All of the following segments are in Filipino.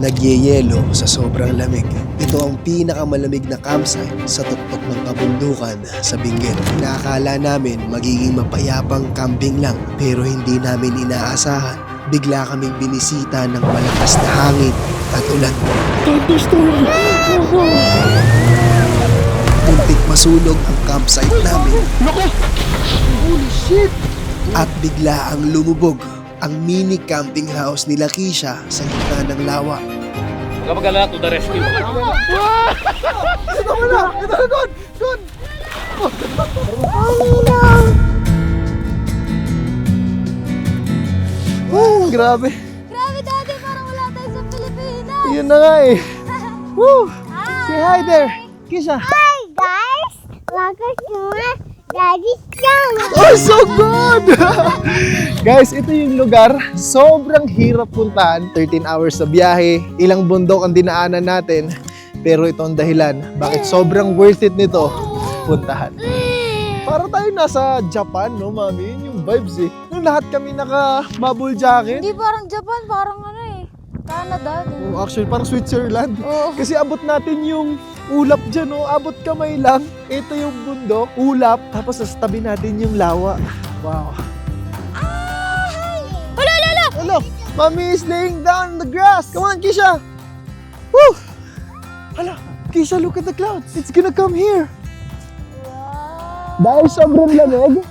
Nagyeyelo sa sobrang lamig. Ito ang pinakamalamig na campsite sa tuktok ng kabundukan sa Benguet. Inaakala namin magiging mapayapang camping lang, pero hindi namin inaasahan. Bigla kaming binisita ng malakas na hangin at ulan. Muntik masunog ang campsite namin. Holy shit! At bigla ang lumubog ang mini camping house ni Lakeisha sa gitna ng lawa. Kapag to the rescue. Ito wala! Ito na doon! Doon! Grabe! Grabe dati, parang wala tayo sa Pilipinas. Yun na nga eh. Woo! Say hi there! Kisha! Hi guys! Welcome to my daddy's channel. Oh, so good! Guys, ito yung lugar. Sobrang hirap puntahan. 13 hours na biyahe. Ilang bundok ang dinaanan natin. Pero ito ang dahilan. Bakit sobrang worth it nito puntahan. Para tayo nasa Japan, no, mami? Yun yung vibes eh. Nung lahat kami naka-bubble jacket. Hindi parang Japan, parang ano eh. Canada. Oh, actually, parang Switzerland. Oo. Kasi abot natin yung ulap dyan, oh. Abot kamay lang. Ito yung bundok, ulap, tapos sa tabi natin yung lawa. Wow. Hala, hala! Hello, Mommy is laying down on the grass. Come on, Kisha. Woo! Hala, Kisha, look at the clouds. It's gonna come here. Dahil sobrang lamig,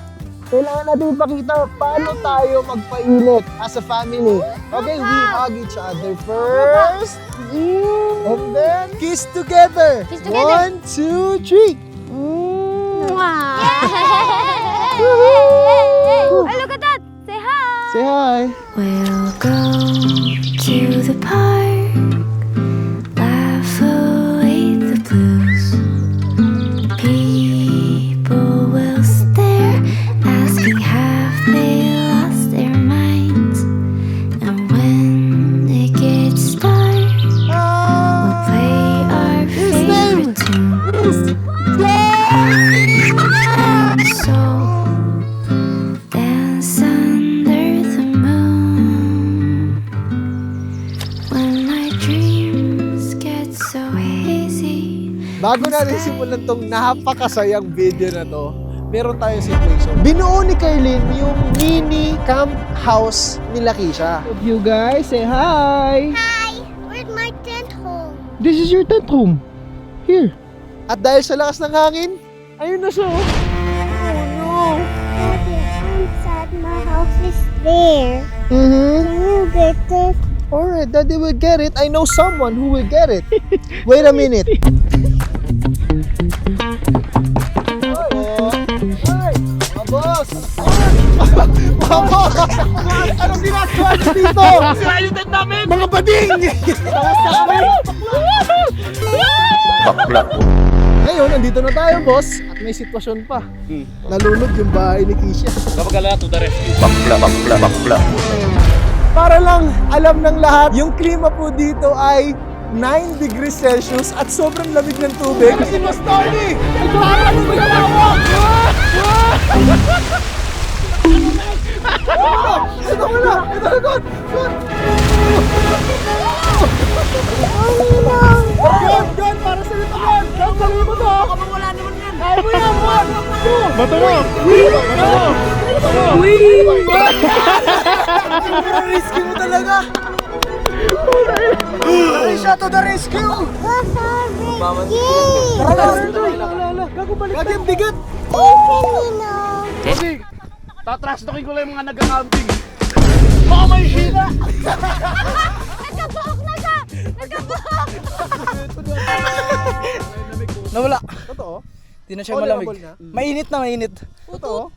kailangan natin ipakita paano tayo magpainit as a family. Okay, we hug each other first. And then, kiss together. Kiss together. 1, 2, 3. Hey, look at that! Say hi! Say hi. We'll go to the park, laugh away the blues. People will stare, asking have they lost their minds. And when it gets dark, we'll play our favorite tunes. And so dance under the moon when my dreams get so hazy. Bago natin simulan tong napakasayang video na to, meron tayong situation. Binuo ni Carlin yung mini camp house ni Lakeisha. You guys, say hi! Hi! Where's my tent home? This is your tent room. Here. At dahil sa lakas ng hangin, ayun na siya. Oh no! Daddy, inside my house is there. Mm-hmm. Can you get it? Alright, Daddy will get it. I know someone who will get it. Wait a minute. Ay! Mabos! Mabos! Anong ginagawa niyo dito? Sira yung tent namin! Mga bading! Tawas na kami! Bakla. Ngayon, nandito na tayo, boss. At may sitwasyon pa. Nalunod yung bahay ni Kisha. Kapag to the rescue. Bakla. Para lang alam ng lahat, yung klima po dito ay 9 degrees Celsius at sobrang lamig ng tubig. Si Boss Tony! Para mo magkakawa! Ito mo na! Ito na doon! Gun! Para sa ito, Gun! Sabi mo to! Wala naman yan! Kaya mo yan! 1, 2! Bato mo! Rescue mo talaga! Lakeisha, to the rescue! Tara, gago balik tayo. Gago, bigat! Kasi, tatrastokin ko lang yung mga nagka-camping. Baka may hina! Nagkabuhok na siya! Nagkabuhok! Nawala. Totoo? Di na siya Tolerable malamig. na? Mainit na mainit. Totoo?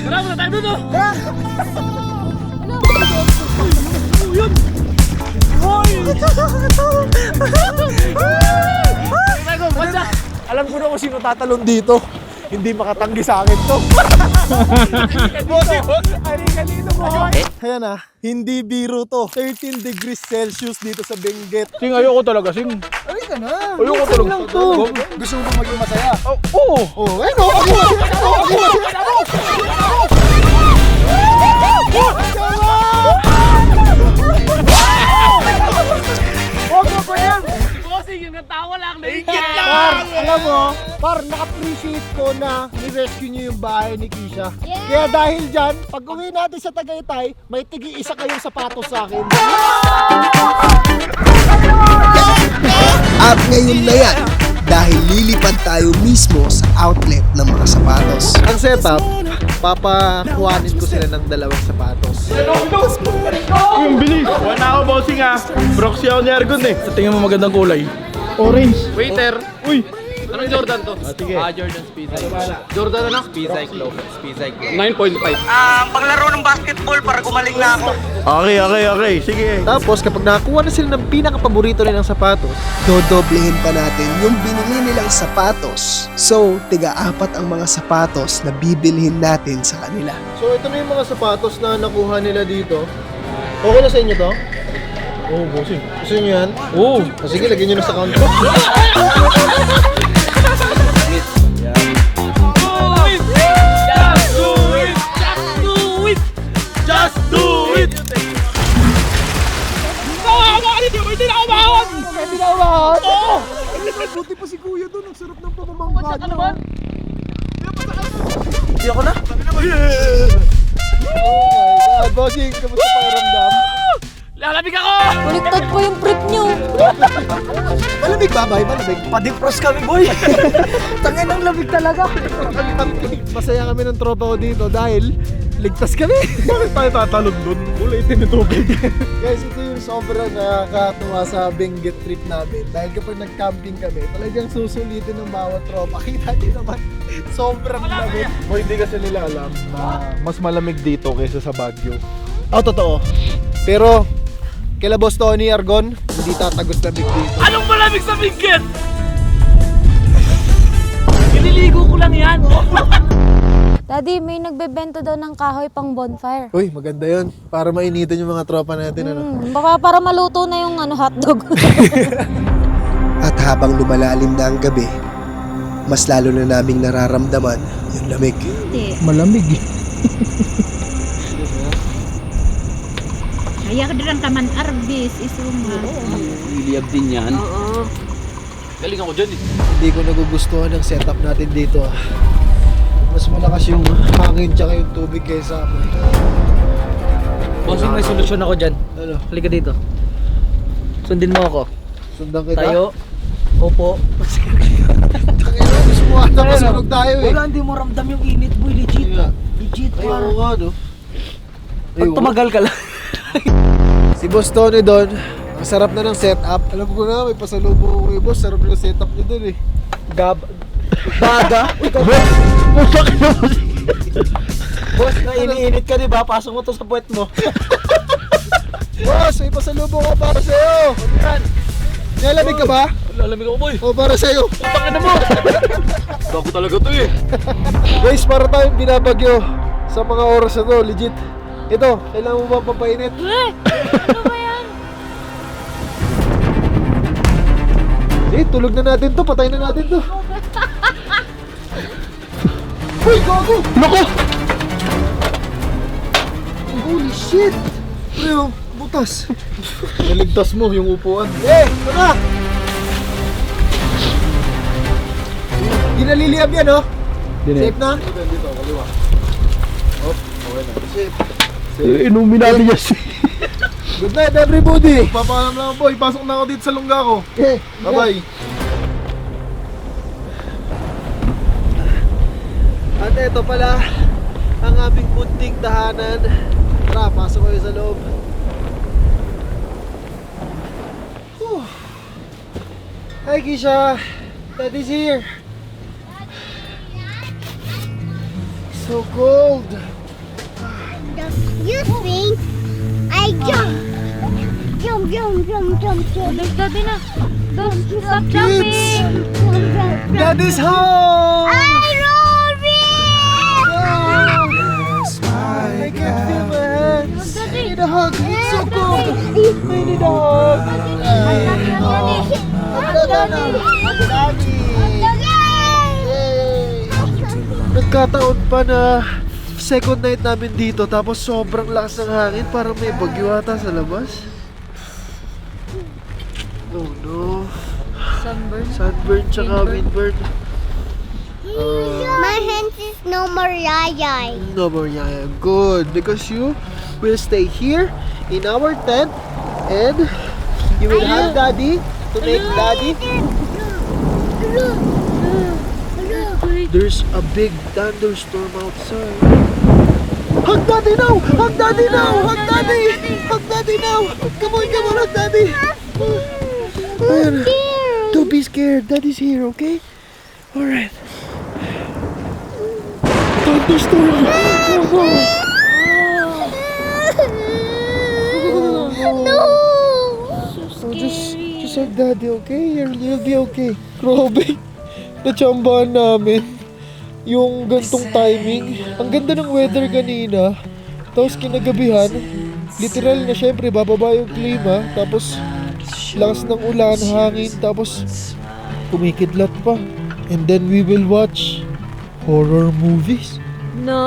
Tara, muna tayo doon! Alam ko na kung sino tatalon dito. Hindi makatanggi sa akin to. Halika mo. Kaya na, hindi biro to. 13 degrees Celsius dito sa Benguet. Sing, ayoko talaga, Sing. Halika na. Ayoko Minsan talaga. lang to. Gusto mo ba maging masaya? Oo. Oh, ayun o. ng tawa lang. Par, alam mo, par, naka-appreciate ko na ni-rescue niyo yung bahay ni Kisha. Kaya dahil dyan, pag uwi natin sa Tagaytay, may tigi-isa kayong sapatos sa akin. At ngayon na yan, dahil lilipad tayo mismo sa outlet ng mga sapatos. Ang setup, papakuhanin ko sila ng dalawang sapatos. Yung bilis. Wala ako, bossing ah. Broxy ako ni Argon eh. Sa tingin mo magandang kulay? Orange. Waiter. Uy! Anong Jordan to? Sige. Jordan Speed Cyclo. Jordan ano? Speed Cyclo. Speed Cyclo. 9.5. Paglaro ng basketball para gumaling na ako. Okay. Sige. Tapos kapag nakakuha na sila ng pinaka-paborito nilang sapatos, Dodoblehin pa natin yung binili nilang sapatos. So, tiga-apat ang mga sapatos na bibilhin natin sa kanila. so ito na yung mga sapatos na nakuha nila dito. Okay na sa inyo to? Oo, bossing. Gusto niyo yan? Oo. Sige, lagyan nyo na sa counter. Just do it! Buti pa si Kuya doon, ang sarap ng pamamangka niya. Hindi ako na. Oh, bossing, kamusta pakiramdam? Lalamig ako! Baliktad po yung prep nyo. Malamig ba, bay? Malamig. Pa-defrost kami, boy. Tangin ang lamig talaga. Masaya kami ng tropa ko dito dahil ligtas kami. Bakit tayo tatalon dun? Ulitin yung tubig. Guys, ito yung sobrang nakakatuwa sa Benguet trip namin. Dahil kapag nag-camping kami, talagang susulitin ng bawat tropa. Kita niyo naman, sobrang lamig. O hindi kasi nila alam na mas malamig dito kaysa sa Baguio. Oh, totoo. Pero, kila Boss Tony Argon, hindi tatagos lamig dito. Anong malamig sa Benguet? Ililigo ko lang yan. Daddy, may nagbebenta daw ng kahoy pang bonfire. Uy, maganda yun. Para mainitan yung mga tropa natin. Ano? Baka para maluto na yung hotdog. At habang lumalalim na ang gabi, mas lalo na naming nararamdaman yung lamig. Malamig eh. Kaya ka dirang taman arbis, isuma. Iliyab din yan. Oo. Galing ako dyan eh. Hindi ko nagugustuhan ang setup natin dito. Mas malakas yung hangin tsaka yung tubig kaysa amin. Bossing, may solusyon ako dyan. Ano? Halika dito. Sundin mo ako. Sundan kita? Tayo. Opo. Tangina, gusto mo ata masunog tayo eh. Wala, hindi mo ramdam yung init, boy. Legit. Nga. Legit, Ay, par. oo nga, no? Pag tumagal ka lang. Si Boss Tony doon, ang sarap na ng setup. Alam ko na, may pasalubong ko kay Boss. Sarap na ng setup niya doon eh. Baga. Boss, na iniinit ka, diba? Pasok mo to sa puwet mo. Boss, may pasalubong ko para sa'yo. Nilalamig ka ba? Lalamig ako, boy. O, para sa'yo. Tangin na mo. Bago talaga to eh. Guys, para tayong binabagyo sa mga oras na to, legit. Ito, kailangan mo ba papainit? Ano ba yan? Eh, tulog na natin to, patay na natin to. Uy, gago! Nako! Holy shit! Ano yung butas? Naligtas mo yung upuan. Eh, tara! Di naliliyab yan, oh. Safe na? Dito, kaliwa. Oh, okay na. Safe. Inumin natin yan. Good night, everybody! Papaalam lang boy. Pasok na ako dito sa lungga ko. Okay, Bye-bye. At ito pala ang aming munting tahanan. Tara, pasok kayo sa loob. Whew. Hi Kisha! Daddy's here! So cold! You think I jump? Jump. Daddy na. Don't stop Kids! jumping. Jump. Daddy's home! I roll it! I can feel my hands! I need a hug! It's so cold! I need a hug! Nagkataon pa na second night namin dito tapos sobrang lakas ng hangin, parang may bagyo ata sa labas. Oh no. Sunburn tsaka windburn. My hands is no more yayay. No more yaya. Good. Because you will stay here in our tent and you will have daddy to make daddy. There's a big thunderstorm outside. Hug daddy now! Hug daddy now! Hug daddy! Hug daddy now! Come on, hug daddy! Ayan. Don't be scared. Daddy's here, okay? Alright. Thunderstorm! No! Oh, just hug daddy, okay? You'll be okay. Grabe. Natsambahan namin yung gantong timing. Ang ganda ng weather kanina. Tapos kinagabihan, literal na syempre bababa yung klima. Tapos lakas ng ulan, hangin. Tapos kumikidlat pa. And then we will watch horror movies. No!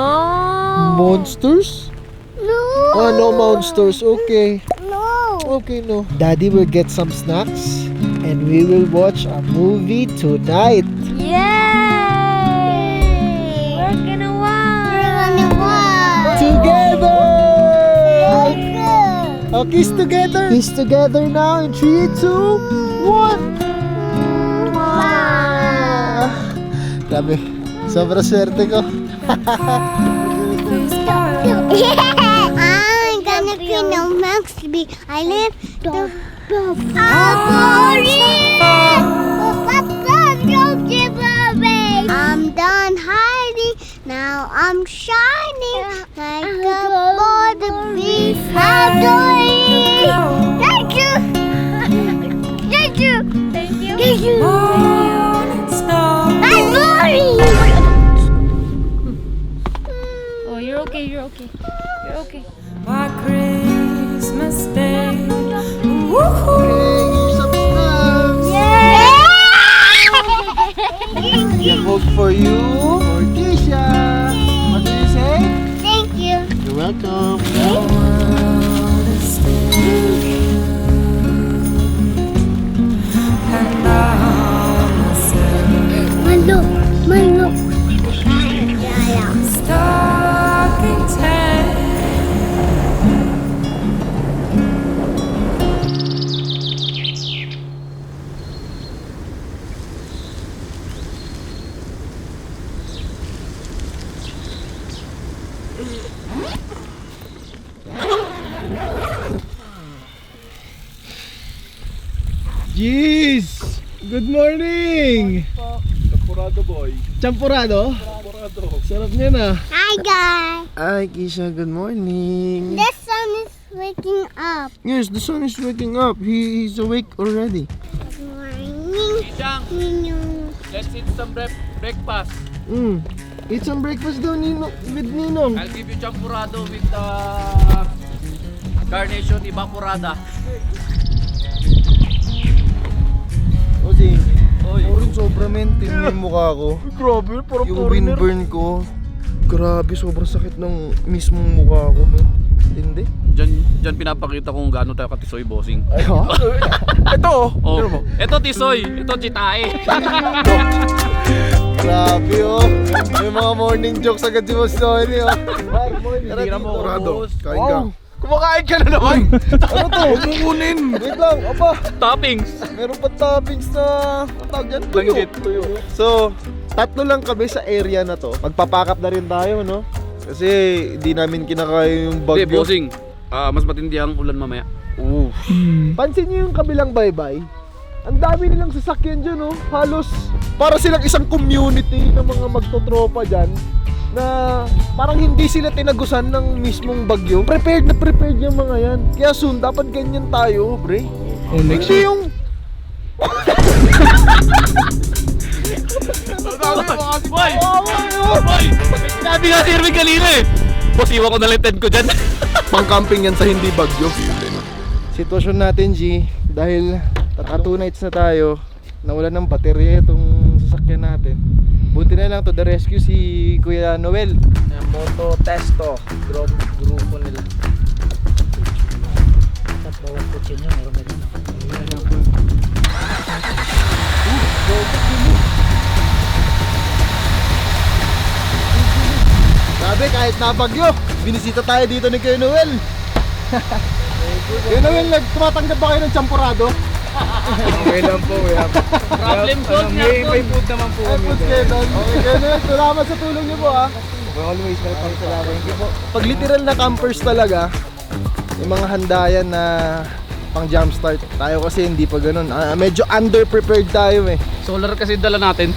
Monsters? No! Oh, no monsters. Okay. No! Okay, no. Daddy will get some snacks and we will watch a movie tonight. Yay! We're gonna watch! Together! Oh, kiss together! Kiss together now in 3, 2, 1! Grabe, sobrang swerte ko. I'm gonna be no Max B. I live the I'm done hiding, now I'm shining like a border bee. Thank you! Thank you! Thank you! Thank you! I'm boring! Oh, you're okay, you're okay. You're okay. My Christmas Day. Get milk for you, for Keisha. What do you say? Thank you. You're welcome. Milo, Milo. Jeez! Good morning! Champurado boy. Champurado? Champurado. Sarap niya na. Hi guys. Hi, Keisha. Good morning. The sun is waking up. Yes, the sun is waking up. He's awake already. Good morning. Ninong. Let's eat some breakfast. Eat some breakfast daw with Ninong. I'll give you champurado with carnation evaporada. Kasi, parang sobra men. Tingnan yung mukha ko. Grabe, parang Yung windburn ko. Grabe, sobrang sakit ng mismong mukha ko, men. Hindi. Diyan pinapakita kung gaano tayo katisoy, bossing. Ito, Oh, ito tisoy, ito chitae. Grabe, oh. May mga morning jokes agad si Boss Tony, oh. Tira mo, boss. Kain ka. kumakain ka na naman. Ano to? Huwag mong kunin. Wait lang, apa. Toppings. Meron pa toppings na, ang tawag dyan? Langgit. Tuyo. So, tatlo lang kami sa area na to. Magpapakap na rin tayo, no? Kasi hindi namin kinakaya yung bagyo. Hindi, bossing. Mas matindi ang ulan mamaya. Pansin niyo yung kabilang baybay? Ang dami nilang sasakyan dyan, no? Halos para silang isang community ng mga magtotropa dyan na parang hindi sila tinagusan ng mismong bagyo. Prepared na prepared yung mga yan. Kaya soon, dapat ganyan tayo, bre. Hindi yung... Boy! Boy! Sinabi nga si Irving kanina eh. Boss, iwan ko na lang tent ko dyan. Pang-camping yan sa hindi bagyo. Sitwasyon natin, G, dahil 2 nights na tayo, nawala ng baterya itong sasakyan natin. Buti na lang to the rescue si Kuya Noel. Moto Testo, grupo nila. Sa bawat kotse nyo, meron ganyan. kahit nabagyo, binisita tayo dito ni Kuya Noel. Kuya Noel, tumatanggap ba kayo ng champurado? Okay lang po, kuya. Problem solved na po. May food naman po Ay, kami. puts kayo doon. Okay, Kuya Noel, salamat sa tulong niyo po ha. Always welcome sa Thank you po. Pag literal na campers talaga, yung mga handayan na pang jumpstart. Tayo kasi hindi pa ganun. Medyo underprepared tayo eh. Solar kasi dala natin.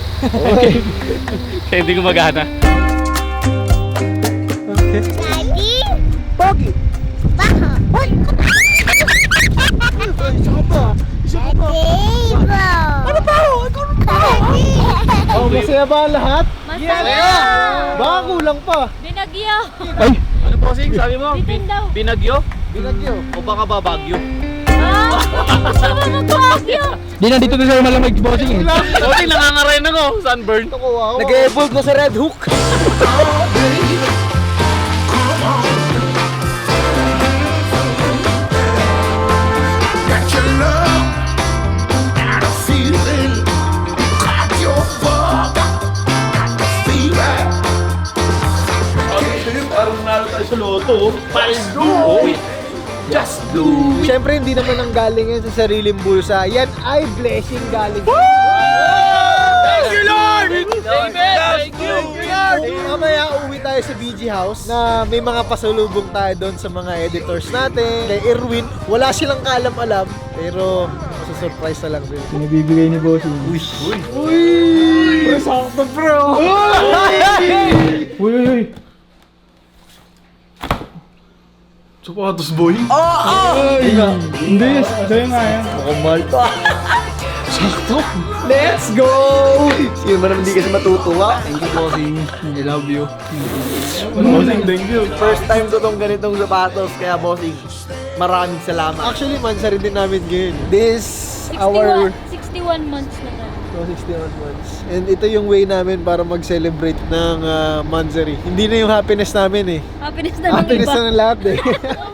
Kaya hindi gumagana. Daddy? Pogi! Baho. Isa ka pa. Ano ba? Daddy! Oh, masaya ba ang lahat? Masaya! Baka kulang pa. Binagyo! Ano bossing? Sabi mo? Bitin daw. Binagyo? Binagyo. O baka babagyo? Ah! Gusto mo mag-bagyo! Di na dito na siya malamig, bossing eh. Bossing, nangangaray na ko. Sunburn. Ito ko, wow. Nag-evolve ko sa Red Hook. Parang nanalo tayo sa loto. Paldo! Just do! Siyempre, hindi naman ang galing yan sa sariling bulsa. Yan ay blessing galing. Thank you, Lord! Thank you! Mamaya uuwi tayo sa BG House na may mga pasalubong tayo doon sa mga editors natin. Kay Erwin, wala silang kaalam-alam, pero masusurprise na lang din. Pinabibigay ni Bossing. Uy! Sakto, bro! Uy! Sapatos, boy. Hindi, sa'yo nga yan. Mukhang Malta. Sakto! Let's go! Sino man naman hindi kasi matutuwa? Thank you, Bossing. I love you. Bossing, thank you. First time ko tong ganitong sapatos, kaya Bossing, maraming salamat. Actually, mansari din namin ngayon. This, our 61 months na tayo. 61 months. And ito yung way namin para mag-celebrate ng Mansari. Hindi na yung happiness namin eh. Happiness na ng Happiness iba. na ng lahat eh. Oh